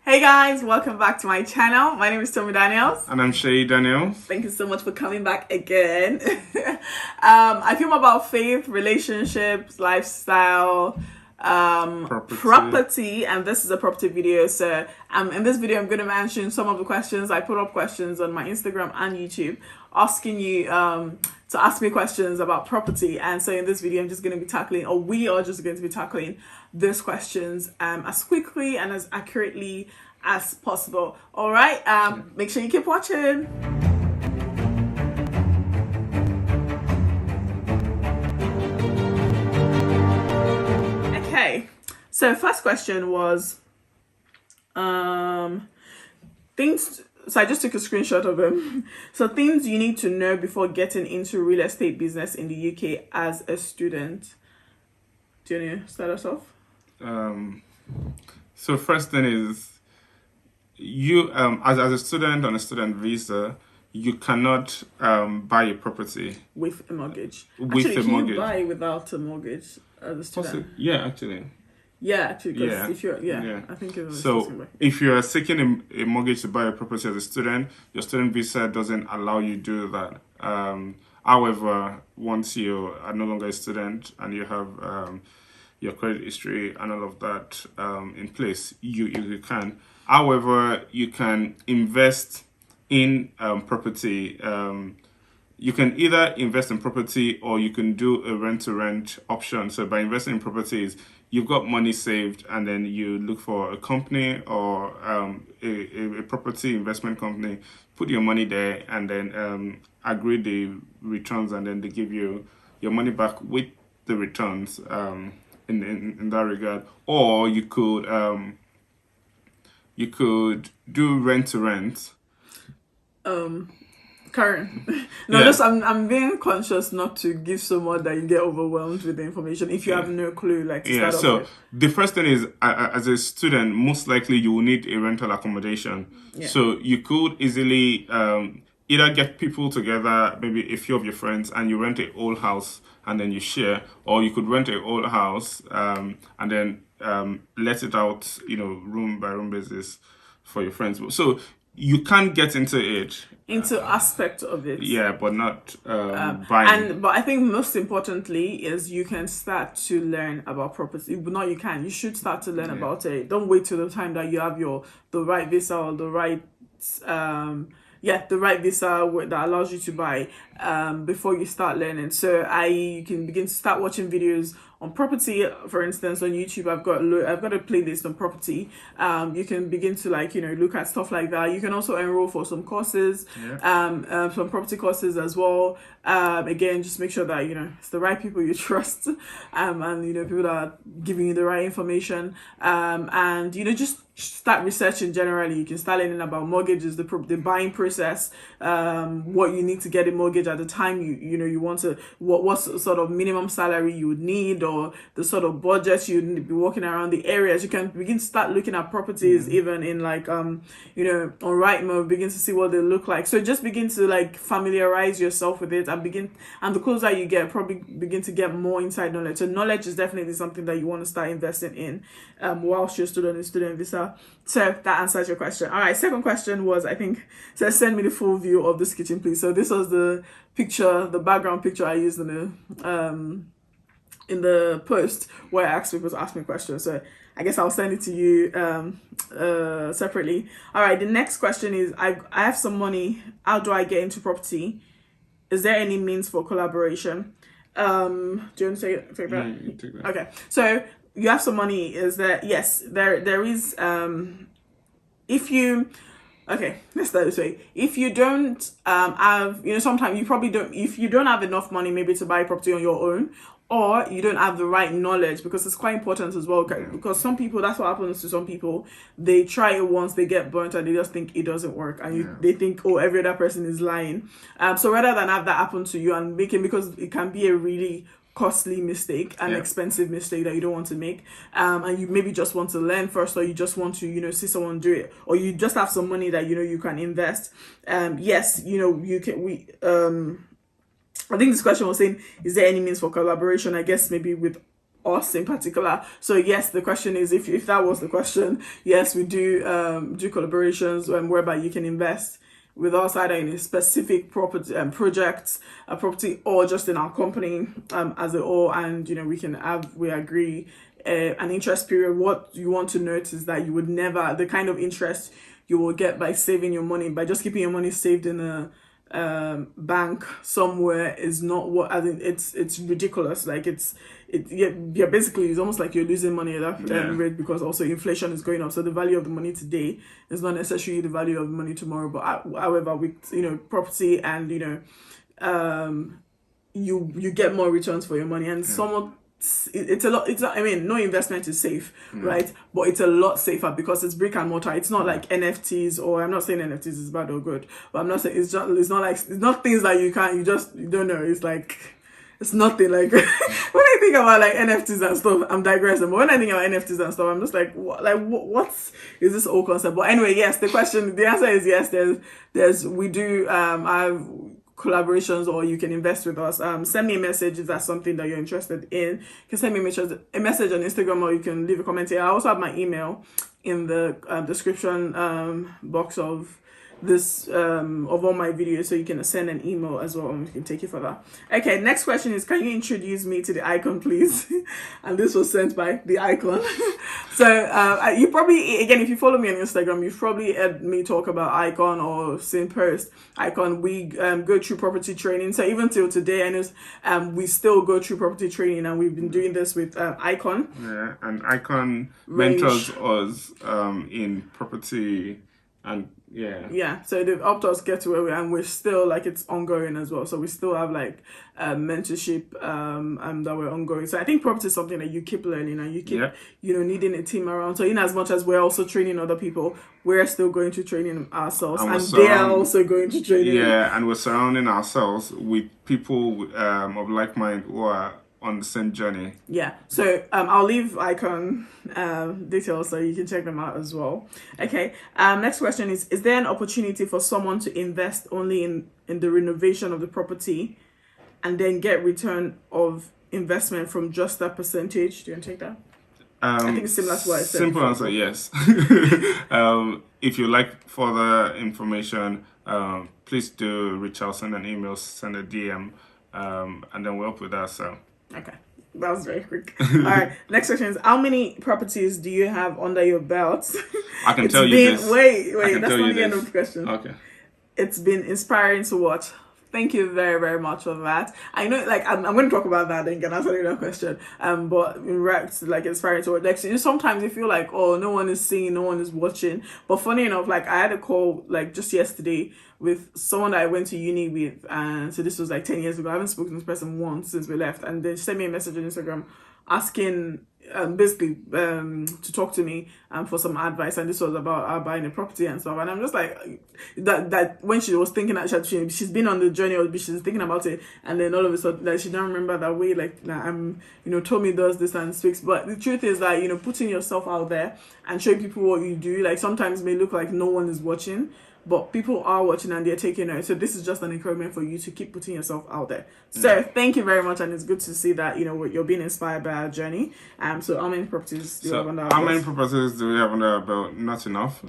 Hey guys, welcome back to my channel. My name is Tommy Daniels. And I'm Shay Daniels. Thank you so much for coming back again. I film about faith, relationships, lifestyle, property, and this is a property video. So in this video, I'm going to mention some of the questions. I put up questions on my Instagram and YouTube asking you to ask me questions about property. And so in this video, I'm just going to be tackling, or we are just going to be tackling those questions as quickly and as accurately as possible. All right, make sure you keep watching. Okay, so first question was things. So I just took a screenshot of them. So things you need to know before getting into real estate business in the UK as a student. Do you want to start us off? So first thing is, you as a student on a student visa, you cannot buy a property with a mortgage. With actually, a can mortgage. You buy without a mortgage as a student? Yeah, actually. Yeah, actually, because if you're, I think it was. So if you are seeking a mortgage to buy a property as a student, your student visa doesn't allow you to do that. However, once you are no longer a student and you have your credit history and all of that in place, you can. However, you can invest in property. You can either invest in property or you can do a rent-to-rent option. So by investing in properties, you've got money saved, and then you look for a company or a property investment company, put your money there, and then agree the returns, and then they give you your money back with the returns in that regard. Or you could do rent-to-rent. Karen, I'm being conscious not to give so much that you get overwhelmed with the information if you have no clue. So the first thing is, as a student, most likely you will need a rental accommodation. So you could easily either get people together, maybe a few of your friends, and you rent a old house and then you share, or you could rent a old house and then let it out, room by room basis for your friends. So you can get into it. Into aspect of it. Yeah, but not buying. But I think most importantly is you can start to learn about property. But you should start to learn about it. Don't wait till the time that you have the right visa or the right the right visa that allows you to buy before you start learning. So you can begin to start watching videos on property. For instance, on YouTube, I've got a playlist on property. You can begin to look at stuff like that. You can also enroll for some courses, some property courses as well. Again, just make sure that it's the right people you trust, and people that are giving you the right information, and just start researching generally. You can start learning about mortgages, the buying process, what you need to get a mortgage at the time you want to, what sort of minimum salary you would need, or the sort of budget you'd be walking around the areas. You can begin to start looking at properties even in on Rightmove, begin to see what they look like. So just begin to familiarize yourself with it, and the closer you get, probably begin to get more inside knowledge. So knowledge is definitely something that you want to start investing in whilst you're still on a student visa. So that answers your question. All right, second question was, I think, says send me the full view of this kitchen, please. So this was the picture, the background picture I used in the post where I asked people to ask me questions. So I guess I'll send it to you separately. All right, the next question is, I have some money. How do I get into property? Is there any means for collaboration? Do you want to say it? Yeah, you take that. Okay, so you have some money. Is there? Yes, there is. If you, let's start this way. If you don't have, sometimes you probably don't. If you don't have enough money, maybe to buy property on your own, or you don't have the right knowledge, because it's quite important as well. Because some people, that's what happens to some people. They try it once, they get burnt, and they just think it doesn't work, and they think, oh, every other person is lying. So rather than have that happen to you and because it can be a really costly mistake, an expensive mistake that you don't want to make, and you maybe just want to learn first, or you just want to see someone do it, or you just have some money that you can invest. Yes, you can. I think this question was saying, is there any means for collaboration? I guess maybe with us in particular. So yes, the question is, if that was the question, yes, we do do collaborations whereby you can invest with us either in a specific property project, a property, or just in our company as a whole. And we agree an interest period. What you want to note is that you would never, the kind of interest you will get by saving your money, by just keeping your money saved in a bank somewhere, is not what, I think it's ridiculous. Like yeah, basically it's almost like you're losing money at that rate, because also inflation is going up, so the value of the money today is not necessarily the value of the money tomorrow. But however, with property and you get more returns for your money, and it's a lot. It's not, I mean, no investment is safe, right? But it's a lot safer because it's brick and mortar. It's not like NFTs, or I'm not saying NFTs is bad or good, but I'm not saying it's not things that you don't know. It's like, it's nothing. Like when I think about like NFTs and stuff, I'm digressing. But when I think about NFTs and stuff, I'm just like, what is this whole concept? But anyway, yes, the answer is yes. We do have collaborations, or you can invest with us. Send me a message if that's something that you're interested in. You can send me a message on Instagram, or you can leave a comment here. I also have my email in the description box of this of all my videos, so you can send an email as well and we can take it further. Okay, next question is, can you introduce me to the icon, please? And this was sent by the icon. So you probably, again, if you follow me on Instagram, you've probably heard me talk about icon or seen post icon. We go through property training, so even till today, I know we still go through property training, and we've been doing this with icon. Yeah, and icon mentors us in property. And so they've helped us get to where we are, and we're still, like, it's ongoing as well. So we still have like mentorship that we're ongoing. So I think property is something that you keep learning, and you keep needing a team around. So in as much as we're also training other people, we're still going to training ourselves, and they are also going to training. Yeah, and we're surrounding ourselves with people of like mind who are on the same journey. Yeah, so I'll leave icon details so you can check them out as well. Okay, next question is there an opportunity for someone to invest only in the renovation of the property and then get return of investment from just that percentage? Do you want to take that? I think it's similar to what I said. Simple answer, yes. If you like further information, please do reach out, send an email, send a DM, and then we'll help with that. So okay, that was very quick. All right, next question is, how many properties do you have under your belt? I can tell you this. Wait, that's not the end of the question. Okay. It's been inspiring to watch. Thank you very, very much for that. I know, like, I'm going to talk about that and can answer the question. But in fact, like, inspiring to watch. Like, sometimes you feel like, oh, no one is seeing, no one is watching. But funny enough, like, I had a call, like, just yesterday with someone that I went to uni with, and so this was like 10 years ago. I haven't spoken to this person once since we left, and they sent me a message on Instagram asking basically to talk to me for some advice, and this was about buying a property and stuff. And I'm just like, that when she was thinking that she's been on the journey, or she's thinking about it, and then all of a sudden, like, she don't remember that way, like, Tommy does this and speaks. But the truth is that putting yourself out there and showing people what you do, like, sometimes may look like no one is watching, but people are watching and they're taking note. So this is just an encouragement for you to keep putting yourself out there. So thank you very much, and it's good to see that you're being inspired by our journey. So how many properties do you have under our belt? How many properties do we have under our belt? Not enough.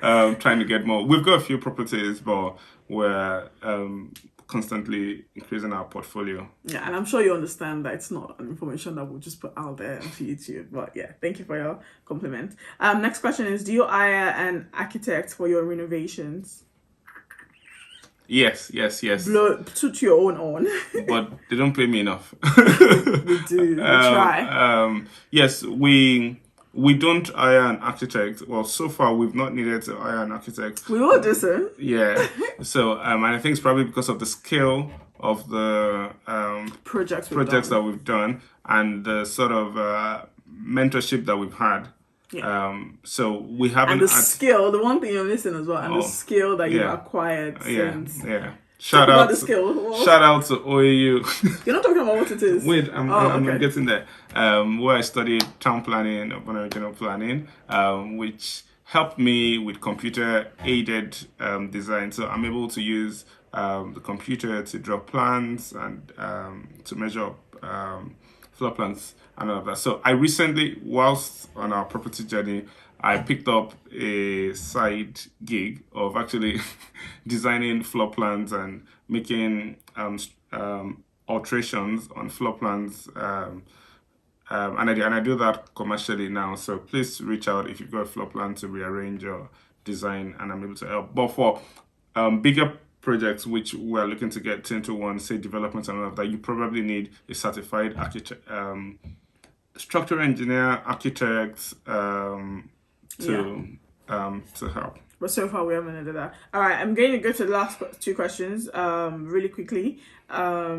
Trying to get more. We've got a few properties, but we're constantly increasing our portfolio. Yeah, and I'm sure you understand that it's not an information that we'll just put out there onto YouTube. But yeah, thank you for your compliment. Next question is, do you hire an architect for your renovations? Yes. Toot your own on. But they don't pay me enough. We do. We try. Yes, we don't hire an architect. Well, so far we've not needed to hire an architect. We will do so. Yeah. So, and I think it's probably because of the scale of the projects that we've done, and the sort of mentorship that we've had. Yeah. So we haven't. And the skill, the one thing you're missing as well, and the skill that you've acquired since. Yeah. Shout out to OAU. You're not talking about what it is. Wait, I'm getting there. Where I studied town planning, urban regional planning, which helped me with computer-aided design. So I'm able to use the computer to draw plans and to measure floor plans and all of that. So I recently, whilst on our property journey, I picked up a side gig of actually designing floor plans and making alterations on floor plans. And I do that commercially now. So please reach out if you've got a floor plan to rearrange your design, and I'm able to help. But for bigger projects which we're looking to get into, one, say development and all of that, you probably need a certified architect, structural engineer, architect to help. But so far we haven't done that. All right, I'm going to go to the last two questions really quickly,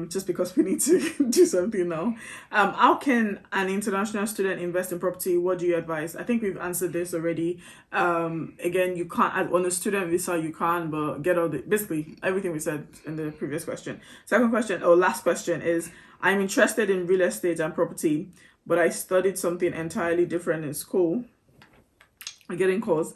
just because we need to do something now. How can an international student invest in property? What do you advise? I think we've answered this already. Again, you can't, on a student visa, you can, but get all the, basically everything we said in the previous question. Second question, or last question, is I'm interested in real estate and property, but I studied something entirely different in school. I'm getting calls.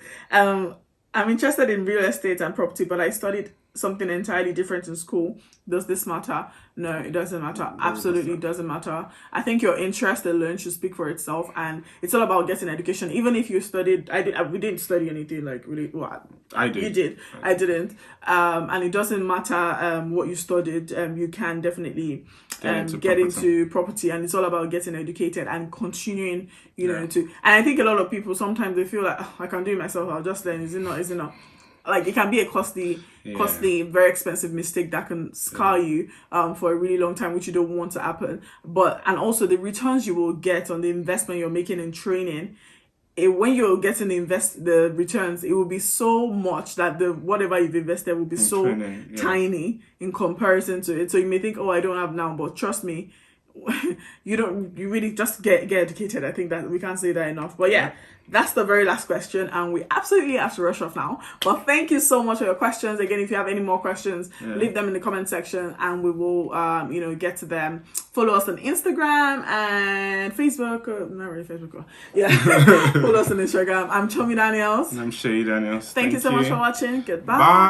I'm interested in real estate and property, but I studied something entirely different in school. Does this matter? No, it doesn't matter. Absolutely doesn't matter. I think your interest alone should speak for itself, and it's all about getting education. Even if you studied, we didn't study anything like really. Well, I did. You did. I didn't. And it doesn't matter what you studied. You can definitely get into property, and it's all about getting educated and continuing, you know, to. And I think a lot of people sometimes they feel like, oh, I can do it myself. I'll just learn. Is it not? Is it not? Like, it can be a costly, very expensive mistake that can scar you for a really long time, which you don't want to happen. And also the returns you will get on the investment you're making in training, when you're getting the returns, it will be so much that the whatever you've invested will be so tiny in comparison to it. So you may think, oh, I don't have now, but trust me, you really just get educated. I think that we can't say that enough. But yeah, that's the very last question, and we absolutely have to rush off now. But thank you so much for your questions. Again, if you have any more questions, leave them in the comment section, and we will get to them. Follow us on Instagram and Facebook. Not really Facebook. Follow us on Instagram. I'm Chomi Daniels. And I'm Shay Daniels. Thank you so much for watching. Goodbye. Bye.